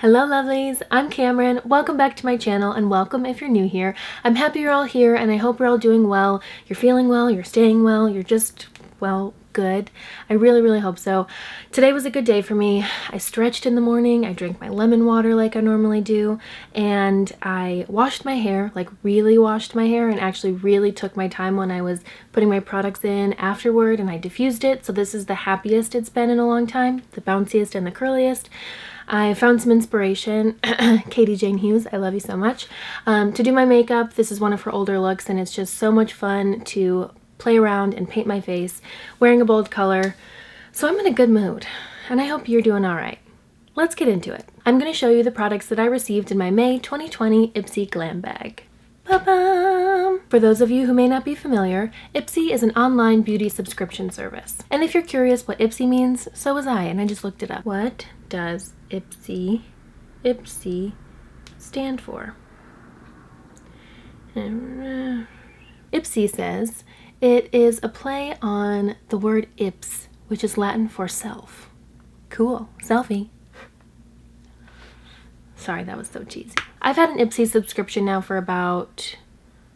Hello lovelies, I'm Cameron. Welcome back to my channel and welcome if you're new here. I'm happy you're all here and I hope you're all doing well. You're feeling well, you're staying well, you're just, well, good. I really hope so. Today was a good day for me. I stretched in the morning, I drank my lemon water like I normally do, and I washed my hair, like really washed my hair, and actually really took my time when I was putting my products in afterward, and I diffused it, so this is the happiest it's been in a long time, the bounciest and the curliest. I found some inspiration, Katie Jane Hughes, I love you so much, to do my makeup. This is one of her older looks and it's just so much fun to play around and paint my face wearing a bold color. So I'm in a good mood and I hope you're doing all right. Let's get into it. I'm going to show you the products that I received in my May 2020 Ipsy Glam bag. Ba-bam! For those of you who may not be familiar, Ipsy is an online beauty subscription service. And if you're curious what Ipsy means, so was I, and I just looked it up. What does Ipsy stand for? Ipsy says it is a play on the word ips, which is Latin for self. Cool. Selfie. Sorry, that was so cheesy. I've had an Ipsy subscription now for about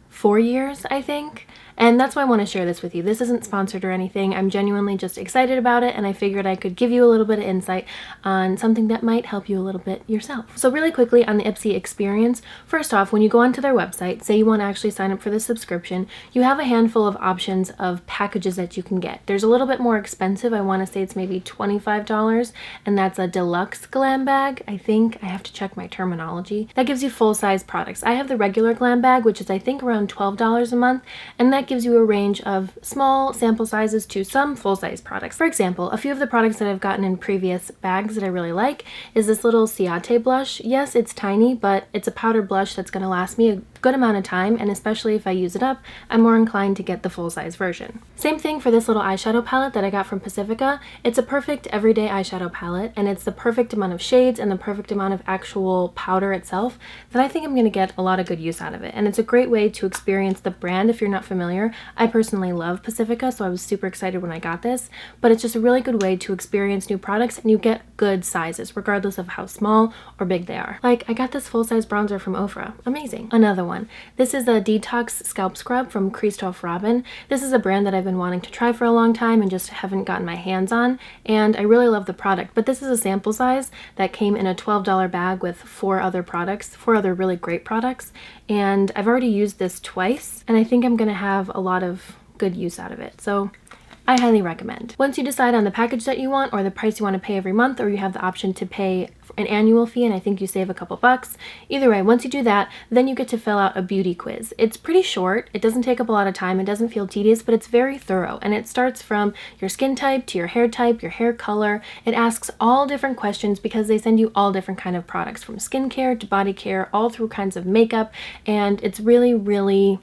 4 years, I think. And that's why I want to share this with you. This isn't sponsored or anything. I'm genuinely just excited about it and I figured I could give you a little bit of insight on something that might help you a little bit yourself. So really quickly on the Ipsy experience, first off, when you go onto their website, say you want to actually sign up for the subscription, you have a handful of options of packages that you can get. There's a little bit more expensive. I want to say it's maybe $25, and that's a deluxe glam bag. I think I have to check my terminology. That gives you full-size products. I have the regular glam bag, which is I think around $12 a month, and that gives you a range of small sample sizes to some full-size products. For example, a few of the products that I've gotten in previous bags that I really like is this little Ciate blush. Yes, it's tiny, but it's a powder blush that's going to last me a good amount of time, and especially if I use it up, I'm more inclined to get the full-size version. Same thing for this little eyeshadow palette that I got from Pacifica. It's a perfect everyday eyeshadow palette, and it's the perfect amount of shades and the perfect amount of actual powder itself that I think I'm going to get a lot of good use out of it. And it's a great way to experience the brand if you're not familiar. I personally love Pacifica, so I was super excited when I got this, but it's just a really good way to experience new products and you get good sizes regardless of how small or big they are. Like I got this full-size bronzer from Ofra. Amazing. Another one. This is a detox scalp scrub from Christophe Robin. This is a brand that I've been wanting to try for a long time and just haven't gotten my hands on, and I really love the product, but this is a sample size that came in a $12 bag with 4 other products, 4 other really great products, and I've already used this twice and I think I'm gonna have a lot of good use out of it. So I highly recommend. Once you decide on the package that you want or the price you want to pay every month, or you have the option to pay an annual fee and I think you save a couple bucks. Either way, once you do that, then you get to fill out a beauty quiz. It's pretty short, it doesn't take up a lot of time, it doesn't feel tedious, but it's very thorough, and it starts from your skin type to your hair color. It asks all different questions because they send you all different kind of products, from skincare to body care, all through kinds of makeup, and it's really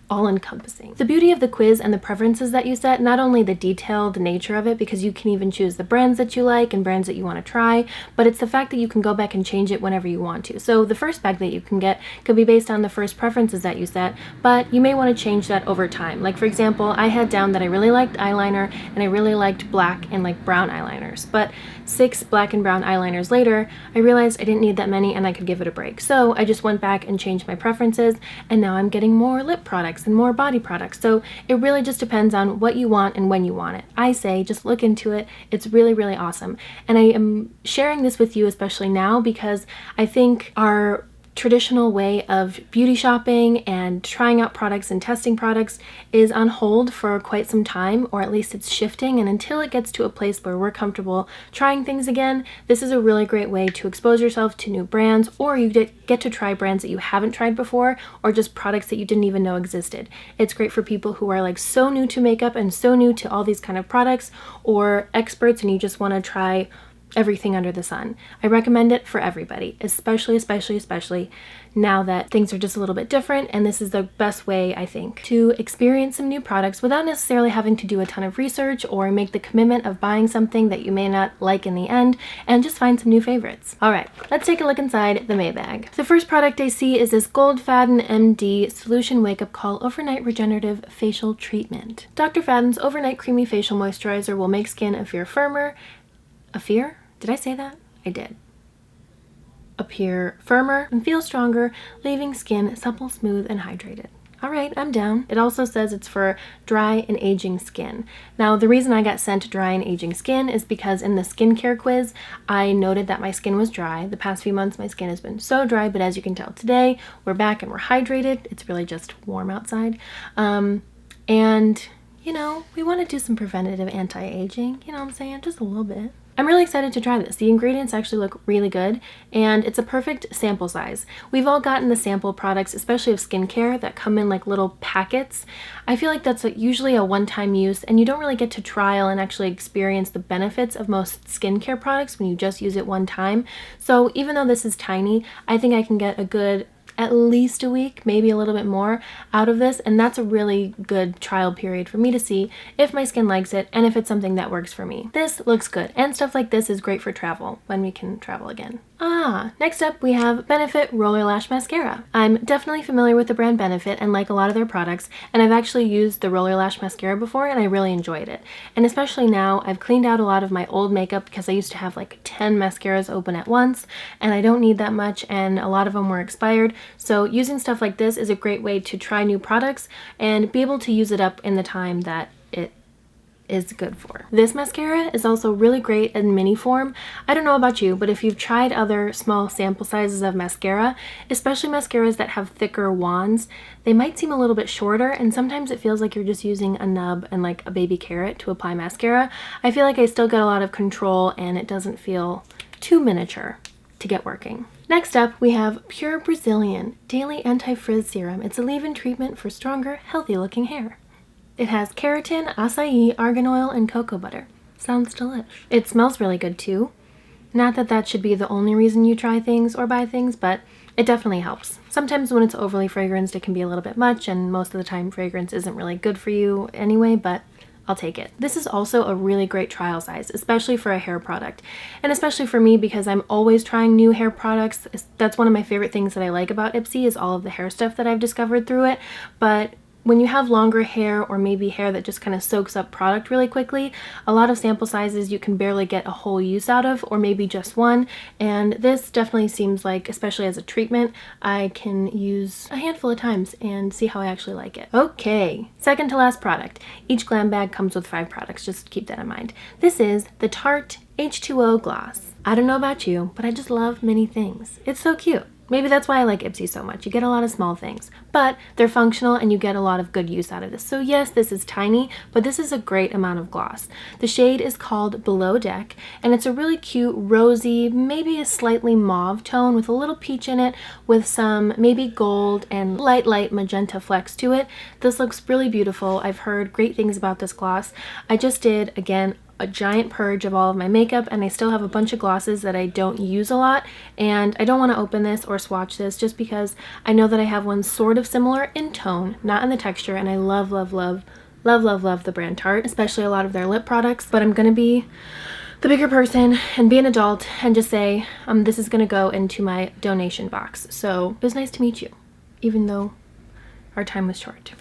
all-encompassing. The beauty of the quiz and the preferences that you set, not only the detailed nature of it, because you can even choose the brands that you like and brands that you want to try, but it's the fact that you can go back and change it whenever you want to. So the first bag that you can get could be based on the first preferences that you set, but you may want to change that over time. Like for example, I had down that I really liked eyeliner and I really liked black and like brown eyeliners, but 6 black and brown eyeliners later, I realized I didn't need that many and I could give it a break. So I just went back and changed my preferences, and now I'm getting more lip products and more body products. So it really just depends on what you want and when you want it. I say just look into it. It's really awesome. And I am sharing this with you especially now because I think our traditional way of beauty shopping and trying out products and testing products is on hold for quite some time, or at least it's shifting, and until it gets to a place where we're comfortable trying things again, this is a really great way to expose yourself to new brands, or you get to try brands that you haven't tried before, or just products that you didn't even know existed. It's great for people who are like so new to makeup and so new to all these kind of products, or experts and you just want to try everything under the sun. I recommend it for everybody, especially now that things are just a little bit different, and this is the best way, I think, to experience some new products without necessarily having to do a ton of research or make the commitment of buying something that you may not like in the end, and just find some new favorites. Alright, let's take a look inside the May bag. The first product I see is this Gold Faden MD Solution Wake Up Call Overnight Regenerative Facial Treatment. Dr. Faden's Overnight Creamy Facial Moisturizer will make skin appear firmer. Did I say that? I did. appear firmer and feel stronger, leaving skin supple, smooth, and hydrated. All right, I'm down. It also says it's for dry and aging skin. Now, the reason I got sent dry and aging skin is because in the skincare quiz, I noted that my skin was dry. The past few months, my skin has been so dry, but as you can tell today, we're back and we're hydrated. It's really just warm outside. And, you know, we want to do some preventative anti-aging, you know what I'm saying? Just a little bit. I'm really excited to try this. The ingredients actually look really good, and it's a perfect sample size. We've all gotten the sample products, especially of skincare, that come in like little packets. I feel like that's usually a one-time use, and you don't really get to trial and actually experience the benefits of most skincare products when you just use it one time. So even though this is tiny, I think I can get a good at least a week, maybe a little bit more out of this, and that's a really good trial period for me to see if my skin likes it and if it's something that works for me. This looks good, and stuff like this is great for travel when we can travel again. Next up we have Benefit Roller Lash Mascara. I'm definitely familiar with the brand Benefit and like a lot of their products, and I've actually used the Roller Lash Mascara before and I really enjoyed it. And especially now, I've cleaned out a lot of my old makeup because I used to have like 10 mascaras open at once, and I don't need that much, and a lot of them were expired. So using stuff like this is a great way to try new products and be able to use it up in the time that it is good for. This mascara is also really great in mini form. I don't know about you, but if you've tried other small sample sizes of mascara, especially mascaras that have thicker wands, they might seem a little bit shorter, and sometimes it feels like you're just using a nub and like a baby carrot to apply mascara. I feel like I still get a lot of control and it doesn't feel too miniature to get working. Next up, we have Pure Brazilian Daily Anti-Frizz Serum. It's a leave-in treatment for stronger, healthy-looking hair. It has keratin, acai, argan oil, and cocoa butter. Sounds delish. It smells really good too. Not that that should be the only reason you try things or buy things, but it definitely helps. Sometimes when it's overly fragranced, it can be a little bit much, and most of the time fragrance isn't really good for you anyway, but I'll take it. This is also a really great trial size, especially for a hair product. And especially for me, because I'm always trying new hair products. That's one of my favorite things that I like about Ipsy, is all of the hair stuff that I've discovered through it. But when you have longer hair, or maybe hair that just kind of soaks up product really quickly, a lot of sample sizes you can barely get a whole use out of, or maybe just one. And this definitely seems like, especially as a treatment, I can use a handful of times and see how I actually like it. Okay, second to last product. Each glam bag comes with 5 products, just keep that in mind. This is the Tarte H2O Gloss. I don't know about you, but I just love many things. It's so cute. Maybe that's why I like Ipsy so much. You get a lot of small things, but they're functional and you get a lot of good use out of this. So yes, this is tiny, but this is a great amount of gloss. The shade is called Below Deck, and it's a really cute, rosy, maybe a slightly mauve tone with a little peach in it, with some maybe gold and light magenta flecks to it. This looks really beautiful. I've heard great things about this gloss. I just did, again, a giant purge of all of my makeup, and I still have a bunch of glosses that I don't use a lot, and I don't want to open this or swatch this just because I know that I have one sort of similar in tone, not in the texture, and I love the brand Tarte, especially a lot of their lip products. But I'm gonna be the bigger person and be an adult and just say this is gonna go into my donation box. So it was nice to meet you, even though our time was short.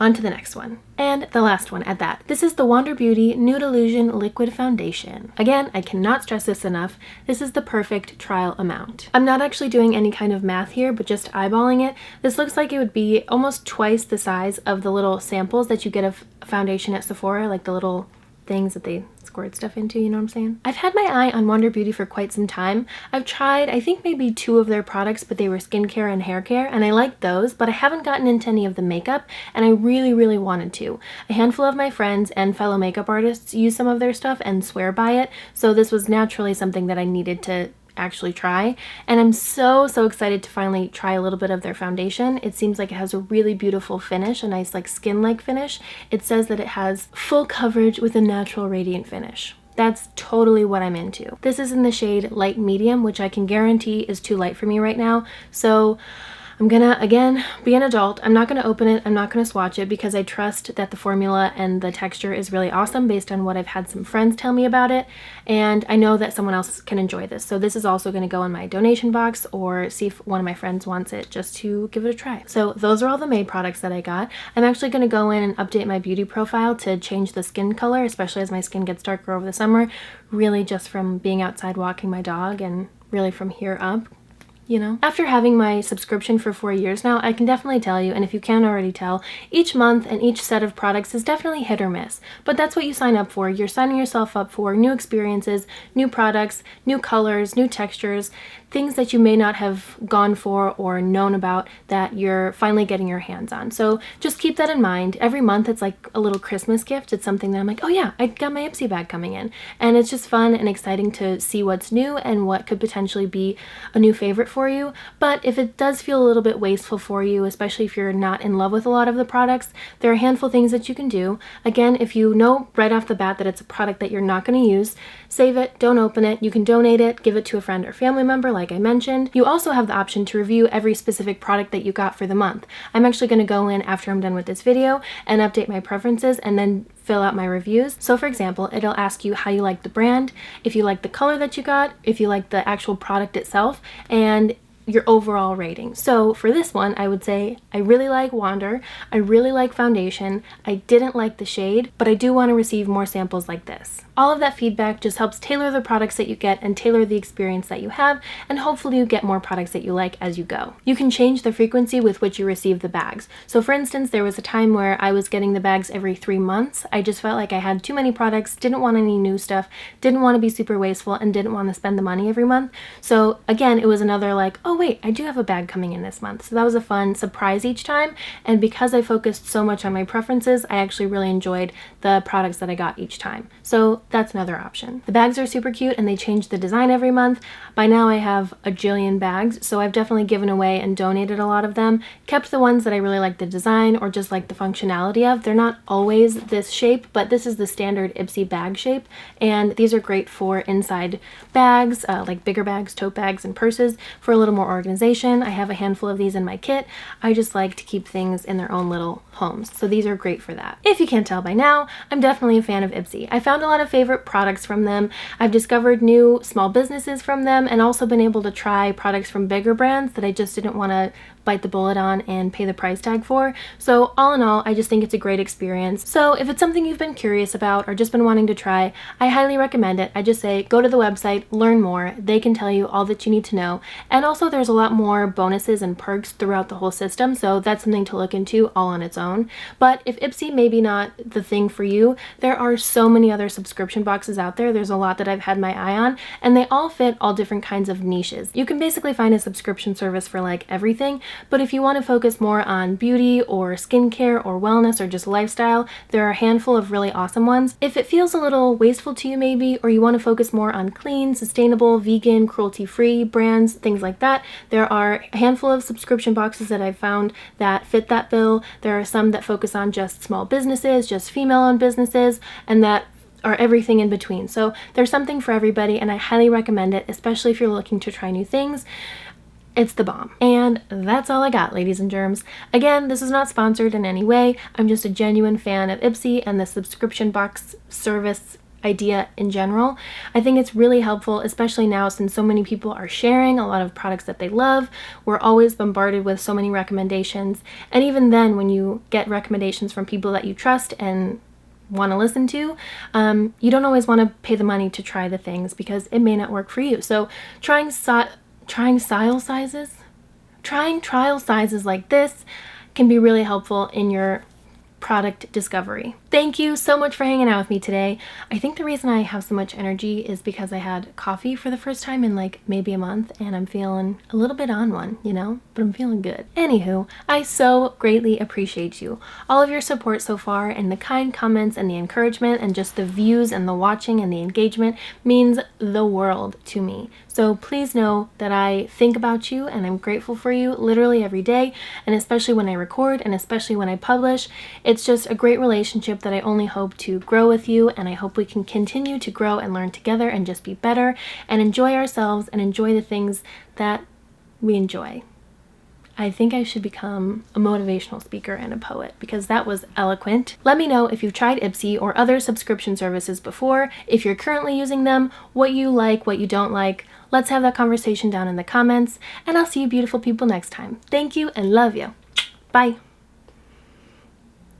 On to the next one. And the last one at that. This is the Wander Beauty Nude Illusion Liquid Foundation. Again, I cannot stress this enough. This is the perfect trial amount. I'm not actually doing any kind of math here, but just eyeballing it. This looks like it would be almost twice the size of the little samples that you get of foundation at Sephora, like the little things that they squirt stuff into, you know what I'm saying? I've had my eye on Wander Beauty for quite some time. I've tried, I think maybe 2 of their products, but they were skincare and hair care, and I liked those, but I haven't gotten into any of the makeup, and I really wanted to. A handful of my friends and fellow makeup artists use some of their stuff and swear by it, so this was naturally something that I needed to actually try, and I'm so excited to finally try a little bit of their foundation. It seems like it has a really beautiful finish, a nice like skin-like finish. It says that it has full coverage with a natural radiant finish. That's totally what I'm into. This is in the shade Light Medium, which I can guarantee is too light for me right now, so I'm gonna, again, be an adult. I'm not gonna open it, I'm not gonna swatch it, because I trust that the formula and the texture is really awesome based on what I've had some friends tell me about it, and I know that someone else can enjoy this. So this is also gonna go in my donation box, or see if one of my friends wants it just to give it a try. So those are all the May products that I got. I'm actually gonna go in and update my beauty profile to change the skin color, especially as my skin gets darker over the summer, really just from being outside walking my dog and really from here up. You know? After having my subscription for 4 years now, I can definitely tell you, and if you can't already tell, each month and each set of products is definitely hit or miss. But that's what you sign up for. You're signing yourself up for new experiences, new products, new colors, new textures, things that you may not have gone for or known about that you're finally getting your hands on. So just keep that in mind. Every month it's like a little Christmas gift. It's something that I'm like, oh yeah, I got my Ipsy bag coming in. And it's just fun and exciting to see what's new and what could potentially be a new favorite for you. But if it does feel a little bit wasteful for you, especially if you're not in love with a lot of the products, there are a handful of things that you can do. Again, if you know right off the bat that it's a product that you're not going to use, save it, don't open it. You can donate it, give it to a friend or family member like I mentioned. You also have the option to review every specific product that you got for the month. I'm actually going to go in after I'm done with this video and update my preferences and then fill out my reviews. So for example, it'll ask you how you like the brand, if you like the color that you got, if you like the actual product itself, and your overall rating. So for this one, I would say I really like Wander, I really like foundation, I didn't like the shade, but I do want to receive more samples like this. All of that feedback just helps tailor the products that you get and tailor the experience that you have, and hopefully you get more products that you like as you go. You can change the frequency with which you receive the bags. So for instance, there was a time where I was getting the bags every 3 months. I just felt like I had too many products, didn't want any new stuff, didn't want to be super wasteful, and didn't want to spend the money every month. So again, it was another like, oh wait, I do have a bag coming in this month. So that was a fun surprise each time, and because I focused so much on my preferences, I actually really enjoyed the products that I got each time. So that's another option. The bags are super cute and they change the design every month. By now I have a jillion bags, so I've definitely given away and donated a lot of them, kept the ones that I really like the design or just like the functionality of. They're not always this shape, but this is the standard Ipsy bag shape, and these are great for inside bags, like bigger bags, tote bags, and purses for a little more organization. I have a handful of these in my kit. I just like to keep things in their own little homes, so these are great for that. If you can't tell by now, I'm definitely a fan of Ipsy. I found a lot of favorite products from them. I've discovered new small businesses from them and also been able to try products from bigger brands that I just didn't want to bite the bullet on and pay the price tag for. So all in all, I just think it's a great experience. So if it's something you've been curious about or just been wanting to try, I highly recommend it. I just say go to the website, learn more. They can tell you all that you need to know. And also there's a lot more bonuses and perks throughout the whole system, so that's something to look into all on its own. But if Ipsy may be not the thing for you, there are so many other subscription boxes out there. There's a lot that I've had my eye on, and they all fit all different kinds of niches. You can basically find a subscription service for like everything, but if you want to focus more on beauty or skincare or wellness or just lifestyle, there are a handful of really awesome ones. If it feels a little wasteful to you maybe, or you want to focus more on clean, sustainable, vegan, cruelty-free brands, things like that, there are a handful of subscription boxes that I've found that fit that bill. There are some that focus on just small businesses, just female-owned businesses, and that are everything in between. So there's something for everybody, and I highly recommend it, especially if you're looking to try new things. It's the bomb. And that's all I got, ladies and germs. Again, this is not sponsored in any way. I'm just a genuine fan of Ipsy and the subscription box service idea in general. I think it's really helpful, especially now since so many people are sharing a lot of products that they love. We're always bombarded with so many recommendations. And even then, when you get recommendations from people that you trust and want to listen to, you don't always want to pay the money to try the things because it may not work for you. So trying trial sizes like this can be really helpful in your product discovery. Thank you so much for hanging out with me today. I think the reason I have so much energy is because I had coffee for the first time in like maybe a month, and I'm feeling a little bit on one, you know, but I'm feeling good. Anywho, I so greatly appreciate you. All of your support so far, and the kind comments and the encouragement and just the views and the watching and the engagement means the world to me. So please know that I think about you and I'm grateful for you literally every day, and especially when I record and especially when I publish. It's just a great relationship that I only hope to grow with you, and I hope we can continue to grow and learn together and just be better and enjoy ourselves and enjoy the things that we enjoy. I think I should become a motivational speaker and a poet because that was eloquent. Let me know if you've tried Ipsy or other subscription services before, if you're currently using them, what you like, what you don't like. Let's have that conversation down in the comments, and I'll see you beautiful people next time. Thank you and love you. Bye.